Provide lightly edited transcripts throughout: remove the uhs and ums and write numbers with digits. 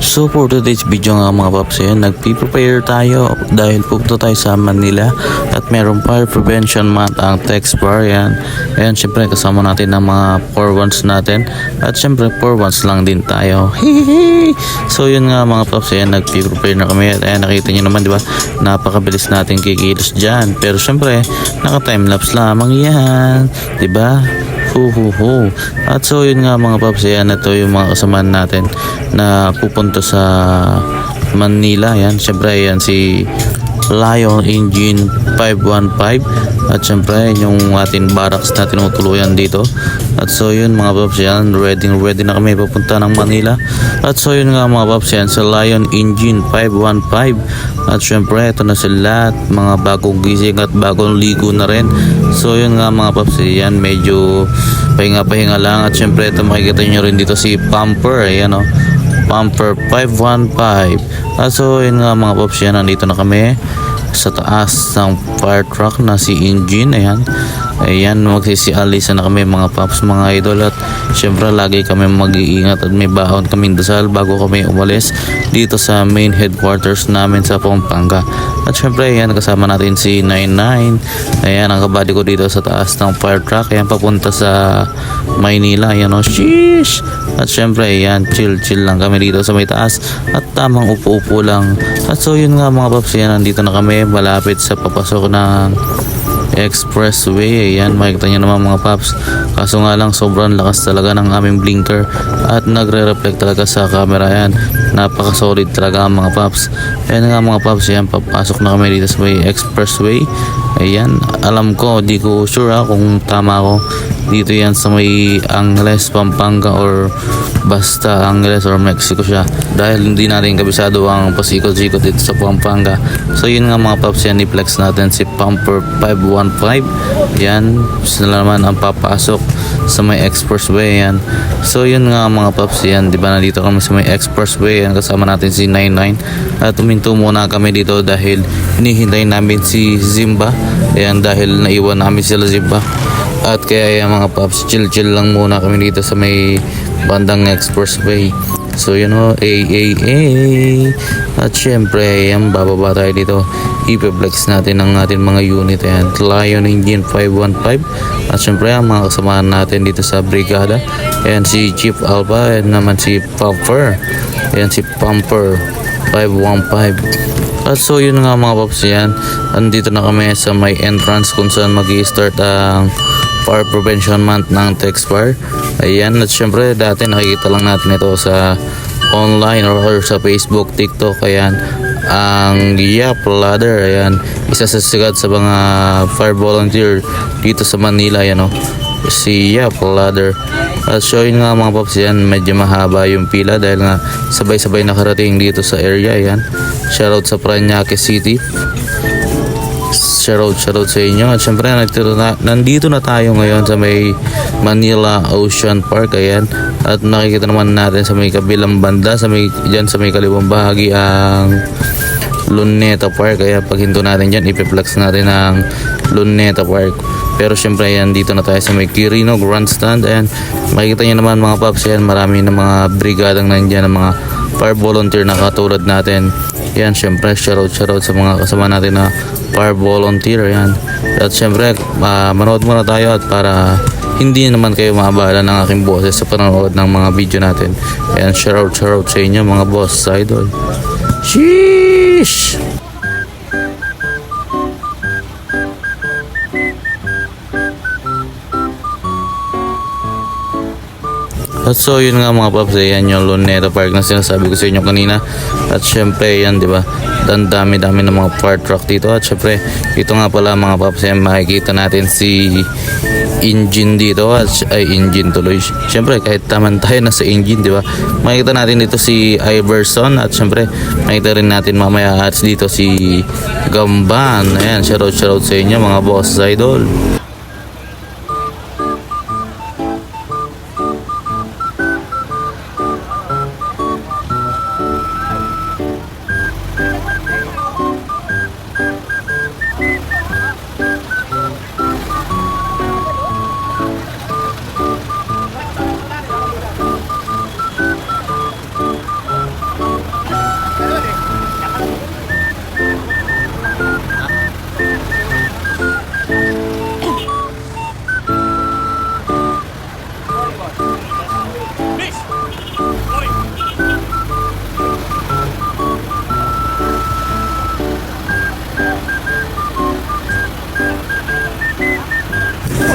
So for today's video nga mga paps, nagpi-prepare tayo dahil pupunta tayo sa Manila at meron fire prevention month ang text bar yan. Ayan, syempre kasama natin ang mga 4-1s natin at syempre 4-1s lang din tayo. Hihihi! So yun nga mga paps, nagpi-prepare na kami at ayan, nakita nyo naman diba, napakabilis natin kikilos dyan. Pero syempre, naka-timelapse lamang yan, diba? At so yun nga mga paps, ito yung mga kasamaan natin na pupunta sa Manila. Yan, syempre yan si Lion Engine 515 at syempre yung ating barracks na tinutuluyan dito. At so yun mga paps, ready na kami papunta ng Manila. At so yun nga mga paps, sa Lion Engine 515 at syempre ito na sila, mga bagong gising at bagong ligo na rin. So yun nga mga paps, medyo pahinga lang. At syempre ito makikita nyo rin dito si Pumper, ayan o, Pumper 515. At so yun nga mga paps, nandito na kami sa taas ng fire truck na si Engine. Ayan, magsisialisa na kami mga paps, mga idol. At syempre lagi kami mag-iingat at may baon kaming dasal bago kami umalis dito sa main headquarters namin sa Pampanga. At syempre kasama natin si 99. Ayan, ang kabady ko dito sa taas ng fire truck. Ayan, papunta sa Maynila. Ayan o, sheesh. At syempre chill lang kami dito sa may taas at tamang upo-upo lang. At so yun nga mga paps, nandito na kami malapit sa papasok ng expressway. Ayan, makikita nyo naman mga paps, kaso nga lang sobrang lakas talaga ng aming blinker at nagre-reflect talaga sa camera. Ayan, napaka solid talaga mga paps. Ayan nga mga paps, papasok na kami dito sa may expressway. Ayan, alam ko, di ko sure kung tama ako. Dito yan sa may Angeles, Pampanga, or basta Angeles or Mexico siya, dahil hindi natin kabisado ang pasikot-sikot dito sa Pampanga. So yun nga mga paps, i-flex natin si Pumper 515. Yan, sila naman ang papasok sa may expressway. Yan, so yun nga mga paps, diba nandito kami sa may expressway. Yan, kasama natin si 99 at tuminto muna kami dito dahil hinihintay namin si Zimba. Ayan, dahil naiwan namin sila Zimba. At kaya mga paps, chill lang muna kami dito sa may bandang expressway. So yun o, at syempre bababa tayo dito, i-flex natin ang ating mga unit. Ayan, Lion Engine 515. At syempre ang mga kasamahan natin dito sa brigada, ayan si Chief Alpha, ayan naman si Pumper, ayan si Pumper 515. At so yun nga mga paps, andito na kami sa may entrance kung saan mag-i-start ang fire prevention month ng text bar. Ayan, at syempre dati nakikita lang natin ito sa online or sa Facebook, TikTok. Ayan, ang Yap Ladder. Ayan, isa sa sikat sa mga fire volunteer dito sa Manila. Ayan o, si Yap Ladder. At so yun nga mga paps, medyo mahaba yung pila dahil nga sabay-sabay nakarating dito sa area. Ayan, shoutout sa Parañaque City. Shoutout sa inyo. At syempre nandito na tayo ngayon sa may Manila Ocean Park. Ayan, at nakikita naman natin sa may kabilang banda, sa may kaliwang bahagi ang Luneta Park. Kaya pag hinto natin dyan, ipiplex natin ang Luneta Park. Pero syempre dito na tayo sa may Quirino Grandstand. Ayan, makikita nyo naman mga paps, marami na mga brigadang nandiyan, ng mga fire volunteer na katulad natin. Yan, syempre shoutout sa mga kasama natin na fire volunteer. Yan, at syempre manood muna tayo at para hindi naman kayo maabala ng aking boses sa panonood ng mga video natin. Ayan, shoutout sa inyo mga boss idol. Sheesh! At so yun nga mga paps, yan yung Luneta Park na sinasabi ko sa inyo kanina. At syempre diba, dami ng mga fire truck dito. At syempre dito nga pala mga paps, makikita natin si Engine dito. At Engine tuloy, syempre kahit taman tayo na sa Engine, diba, makikita natin dito si Iverson. At syempre makikita rin natin mamaya at dito si Gamban. Ayan, shoutout sa inyo mga boss idol.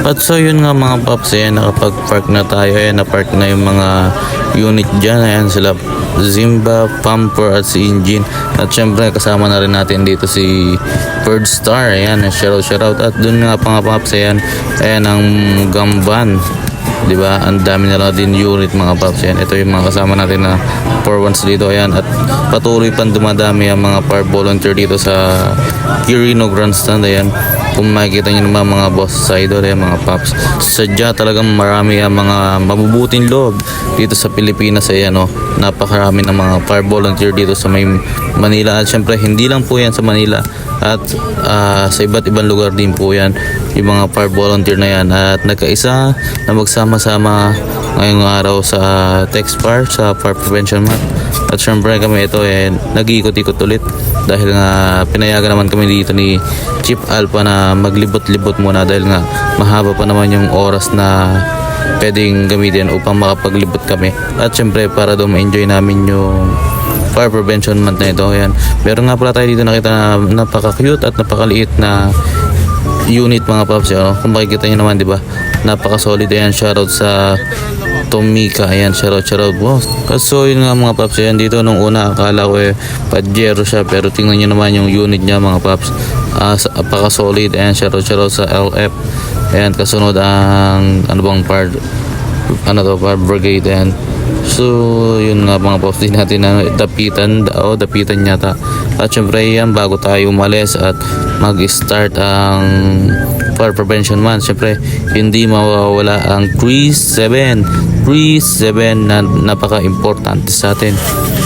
At so yun nga mga paps, ayan, nakapag-park na tayo, ayan, na-park na yung mga unit dyan, ayan sila Zimba, Pamper at si Engine. At syempre kasama na rin natin dito si Bird Star, ayan, shoutout. At dun nga mga paps, ayan ang Gamban, di ba? Ang dami na lang din unit mga paps. Yan, ito yung mga kasama natin na 4-1s dito. Ayan, at patuloy pang dumadami ang mga par volunteer dito sa Quirino Grandstand. Ayan, kung makikita nyo naman mga boss sa idol, ayan mga paps, sadya talagang marami ang mga mabubuting loob dito sa Pilipinas. Ayan, oh, napakarami ng mga par volunteer dito sa may Manila. At syempre hindi lang po yan sa Manila, at sa iba't ibang lugar din po yan yung mga par volunteer na yan, at nagkaisa na magsama-sama ngayong araw sa TexPar, sa Par Prevention Month. At syempre kami ito nag-iikot-ikot ulit dahil nga pinayagan naman kami dito ni Chief Alpha na maglibot-libot muna dahil nga mahaba pa naman yung oras na pwedeng gamitin upang makapaglibot kami. At syempre para daw ma-enjoy namin yung Fire Prevention Month na ito. Ayan, meron nga pala tayo dito nakita na napaka-cute at napakaliit na unit mga paps. Kung makikita nyo naman, di ba, napaka-solid. Ayan, shoutout sa Tomika. Ayan, shoutout boss. So yun nga mga paps, ayan, dito nung una akala ko Pajero siya, pero tingnan nyo naman yung unit niya mga paps. Napaka-solid. Ayan, shoutout sa LF. Ayan, kasunod ang par brigade. Ayan, so yun nga mga paps, din natin dapitan yata. At syempre yan, bago tayo umalis at mag-start ang Fire Prevention Month, syempre hindi mawawala ang 3-7 na napaka-importante sa atin.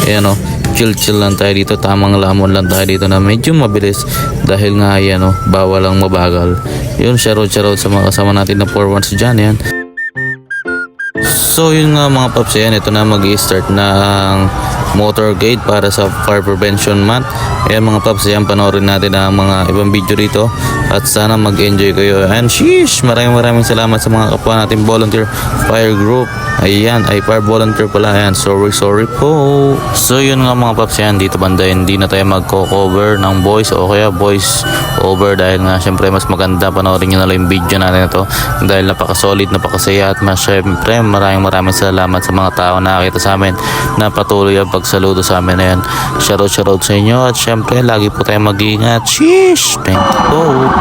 Ayan, chill lang tayo dito, tamang lamon lang tayo dito na medyo mabilis dahil nga ayan, bawal lang mabagal. Yun, shoutout sa mga kasama natin na 4-1s dyan. Ayan, so yun nga mga paps, ayan, ito na mag-i-start na ang motorcade para sa Fire Prevention Month. Ayan mga paps, ayan, panoorin natin ang mga ibang video dito at sana mag-enjoy kayo. And sheesh, maraming salamat sa mga kapwa natin volunteer fire group. Ayan, ay fire volunteer pala. Ayan, sorry po. So yun nga mga paps, ayan, dito banda hindi na tayo magko-cover ng voice o kaya voice over dahil nga syempre mas maganda panoorin nyo na lang yung video natin ito dahil napaka-solid, napakasaya, at syempre maraming salamat sa mga tao na nakita sa amin na patuloy ang pagsaludo sa amin. Ayan, shoutout sa inyo at syempre lagi po tayong mag-iingat. Sheesh, thank you.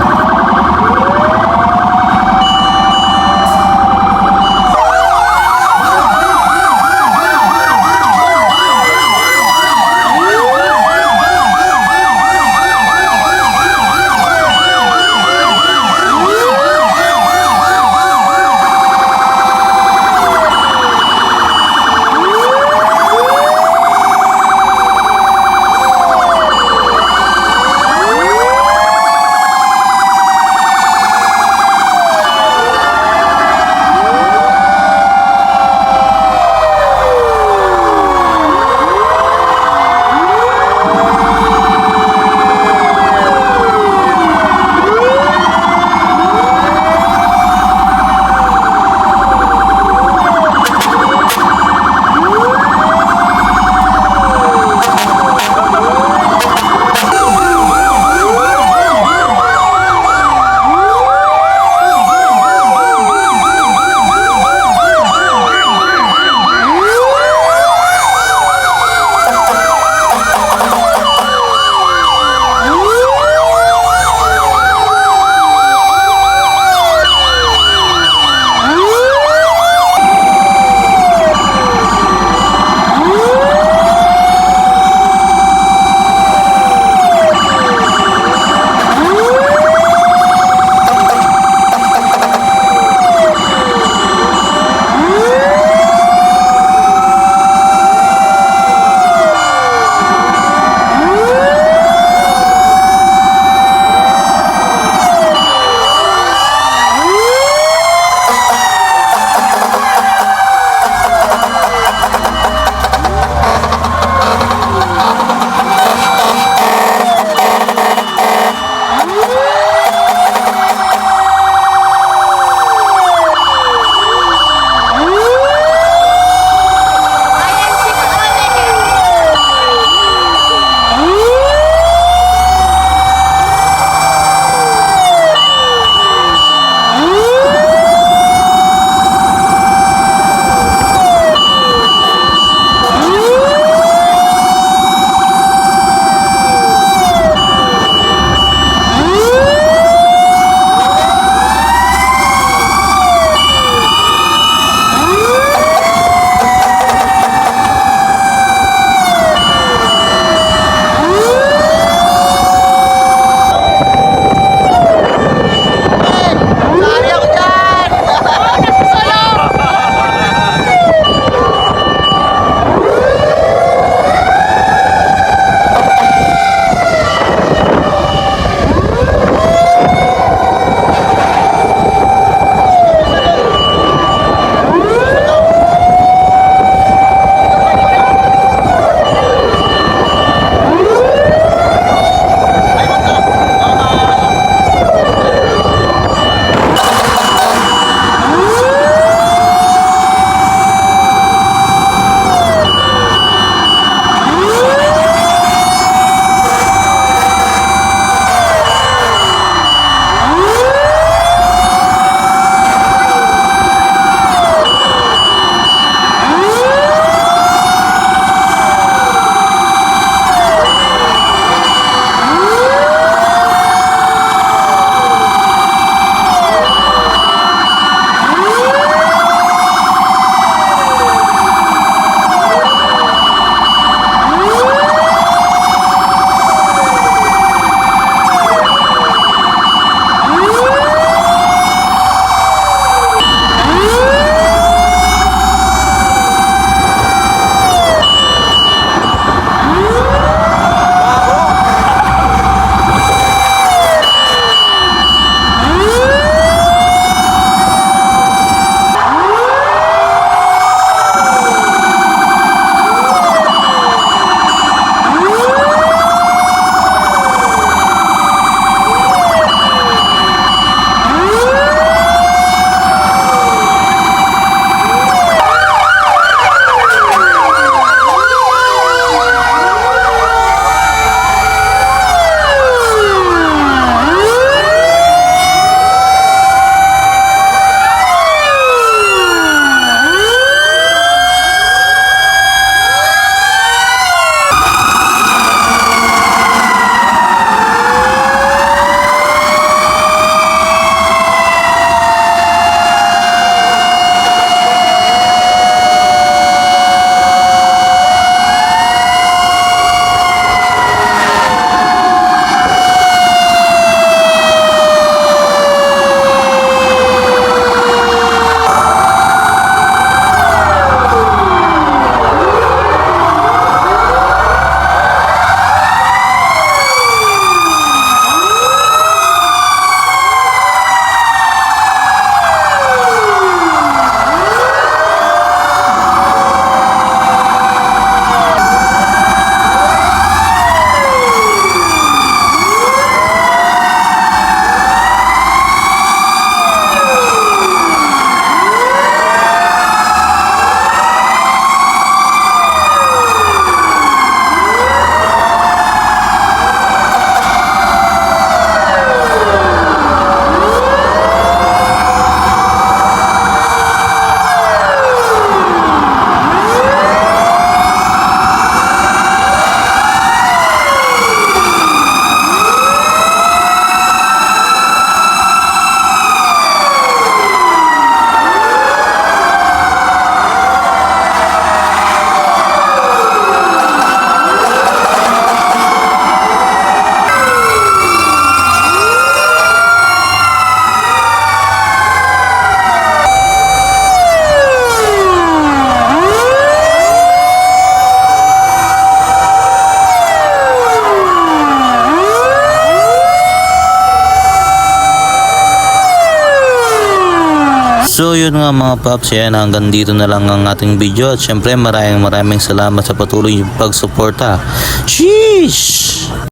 So yun nga mga paps, yan hanggang dito na lang ang ating video at syempre maraming salamat sa patuloy yung pagsuporta. Sheesh!